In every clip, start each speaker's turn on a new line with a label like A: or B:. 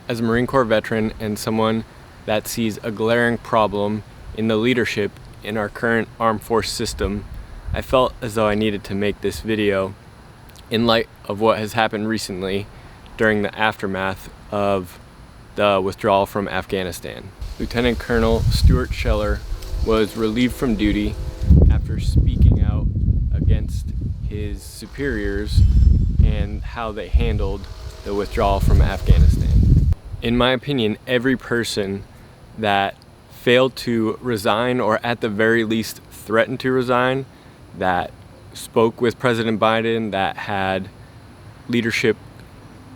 A: As a Marine Corps veteran and someone that sees a glaring problem in the leadership in our current armed force system, I felt as though I needed to make this video in light of what has happened recently during the aftermath of the withdrawal from Afghanistan. Lieutenant Colonel Stuart Sheller was relieved from duty after speaking out against his superiors and how they handled the withdrawal from Afghanistan. In my opinion, every person that failed to resign, or at the very least threatened to resign, that spoke with President Biden, that had leadership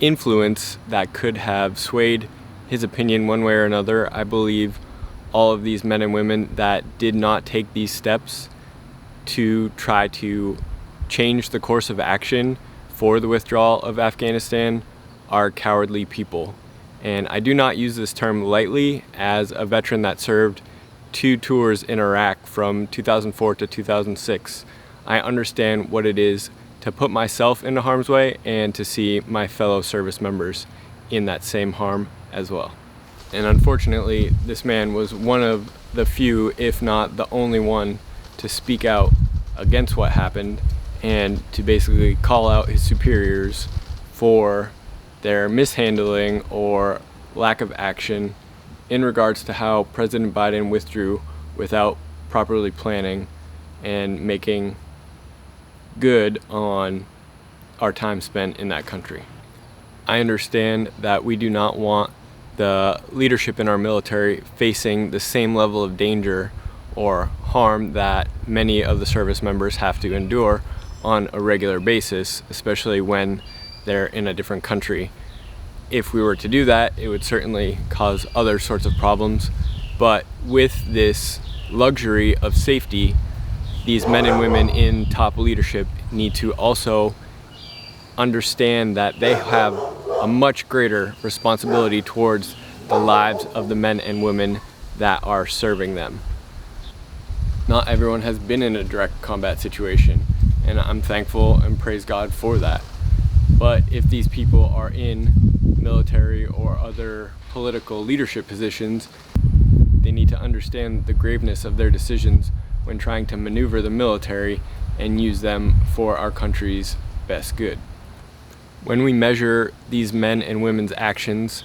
A: influence that could have swayed his opinion one way or another, I believe all of these men and women that did not take these steps to try to change the course of action for the withdrawal of Afghanistan are cowardly people. And I do not use this term lightly. As a veteran that served 2 tours in Iraq from 2004 to 2006, I understand what it is to put myself into harm's way and to see my fellow service members in that same harm as well. And unfortunately, this man was one of the few, if not the only one, to speak out against what happened and to basically call out his superiors for their mishandling or lack of action in regards to how President Biden withdrew without properly planning and making good on our time spent in that country. I understand that we do not want the leadership in our military facing the same level of danger or harm that many of the service members have to endure on a regular basis, especially when they're in a different country. If we were to do that, it would certainly cause other sorts of problems. But with this luxury of safety, these men and women in top leadership need to also understand that they have a much greater responsibility towards the lives of the men and women that are serving them. Not everyone has been in a direct combat situation, and I'm thankful and praise God for that. But if these people are in military or other political leadership positions, they need to understand the graveness of their decisions when trying to maneuver the military and use them for our country's best good. When we measure these men and women's actions,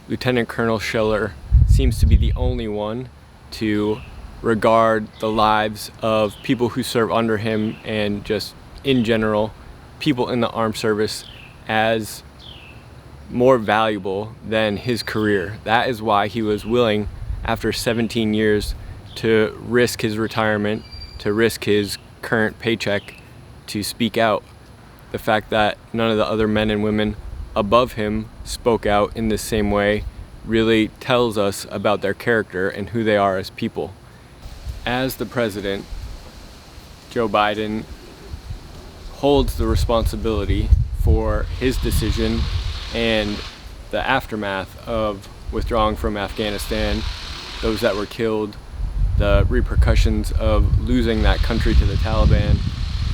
A: Lieutenant Colonel Sheller seems to be the only one to regard the lives of people who serve under him and just in general people in the armed service as more valuable than his career. That is why he was willing, after 17 years, to risk his retirement, to risk his current paycheck, to speak out. The fact that none of the other men and women above him spoke out in the same way really tells us about their character and who they are as people. As the president, Joe Biden holds the responsibility for his decision and the aftermath of withdrawing from Afghanistan, those that were killed, the repercussions of losing that country to the Taliban,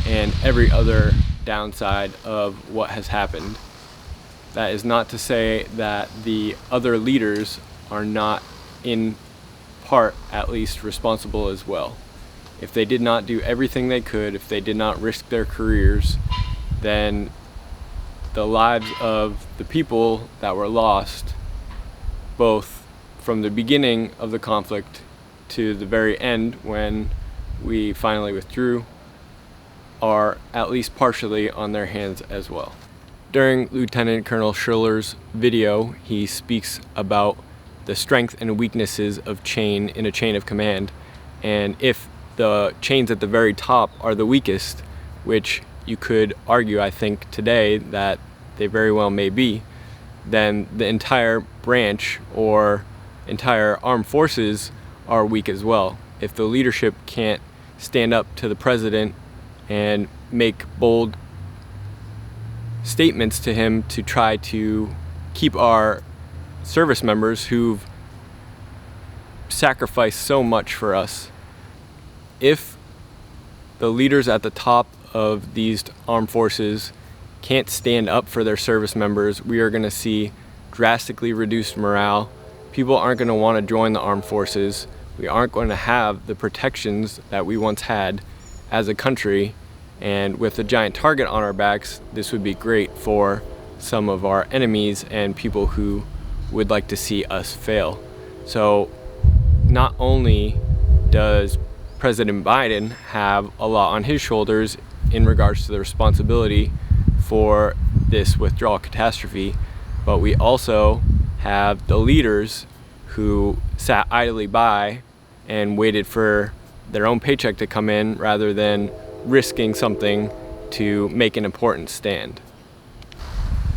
A: and every other downside of what has happened. That is not to say that the other leaders are not, in part at least, responsible as well. If they did not do everything they could, if they did not risk their careers, then the lives of the people that were lost, both from the beginning of the conflict to the very end when we finally withdrew, are at least partially on their hands as well. During Lieutenant Colonel Sheller's video, he speaks about the strength and weaknesses of in a chain of command, and if the chains at the very top are the weakest, which you could argue, I think, today that they very well may be, then the entire branch or entire armed forces are weak as well. If the leadership can't stand up to the president and make bold statements to him to try to keep our service members who've sacrificed so much for us, if the leaders at the top of these armed forces can't stand up for their service members, we are going to see drastically reduced morale. People aren't going to want to join the armed forces. We aren't going to have the protections that we once had as a country. And with a giant target on our backs, this would be great for some of our enemies and people who would like to see us fail. So not only does President Biden have a lot on his shoulders in regards to the responsibility for this withdrawal catastrophe, but we also have the leaders who sat idly by and waited for their own paycheck to come in rather than risking something to make an important stand.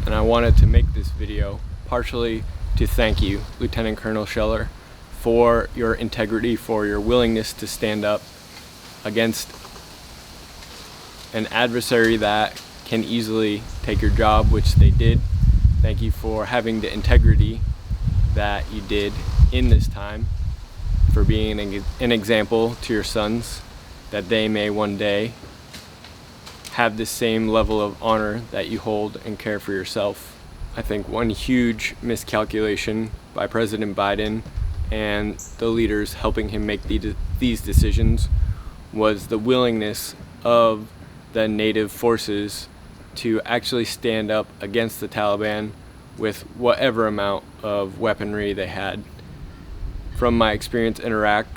A: And I wanted to make this video partially to thank you, Lieutenant Colonel Sheller, for your integrity, for your willingness to stand up against an adversary that can easily take your job, which they did. Thank you for having the integrity that you did in this time, for being an example to your sons, that they may one day have the same level of honor that you hold and care for yourself. I think one huge miscalculation by President Biden and the leaders helping him make these decisions was the willingness of the native forces to actually stand up against the Taliban with whatever amount of weaponry they had. From my experience in Iraq,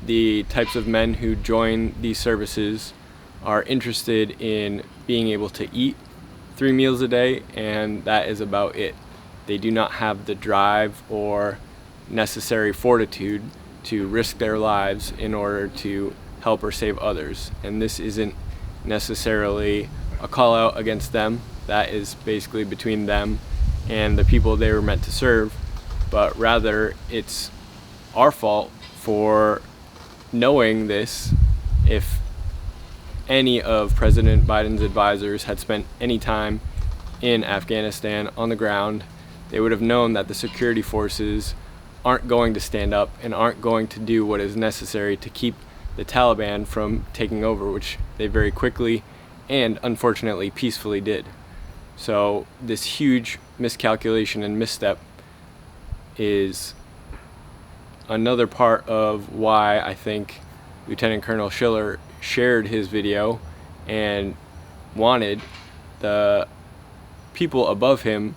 A: the types of men who join these services are interested in being able to eat 3 meals a day, and that is about it. They do not have the drive or necessary fortitude to risk their lives in order to help or save others. And this isn't necessarily a call out against them. That is basically between them and the people they were meant to serve, but rather it's our fault for knowing this. If any of President Biden's advisors had spent any time in Afghanistan on the ground, they would have known that the security forces aren't going to stand up and aren't going to do what is necessary to keep the Taliban from taking over, which they very quickly and unfortunately peacefully did. So this huge miscalculation and misstep is another part of why I think Lieutenant Colonel Sheller shared his video and wanted the people above him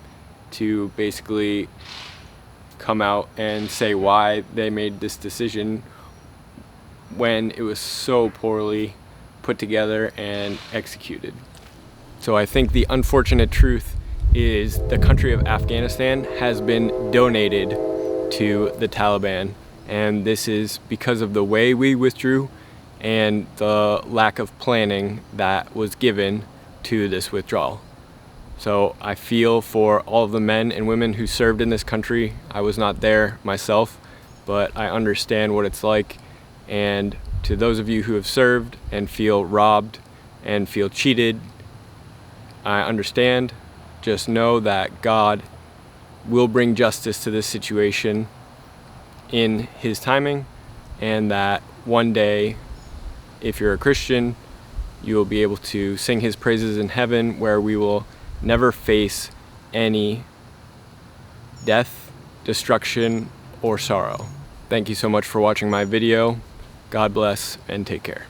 A: to basically come out and say why they made this decision when it was so poorly put together and executed. So I think the unfortunate truth is the country of Afghanistan has been donated to the Taliban, and this is because of the way we withdrew and the lack of planning that was given to this withdrawal. So I feel for all of the men and women who served in this country. I was not there myself, but I understand what it's like. And to those of you who have served and feel robbed and feel cheated, I understand. Just know that God will bring justice to this situation in His timing, and that one day, if you're a Christian, you will be able to sing His praises in heaven, where we will never face any death, destruction, or sorrow. Thank you so much for watching my video. God bless and take care.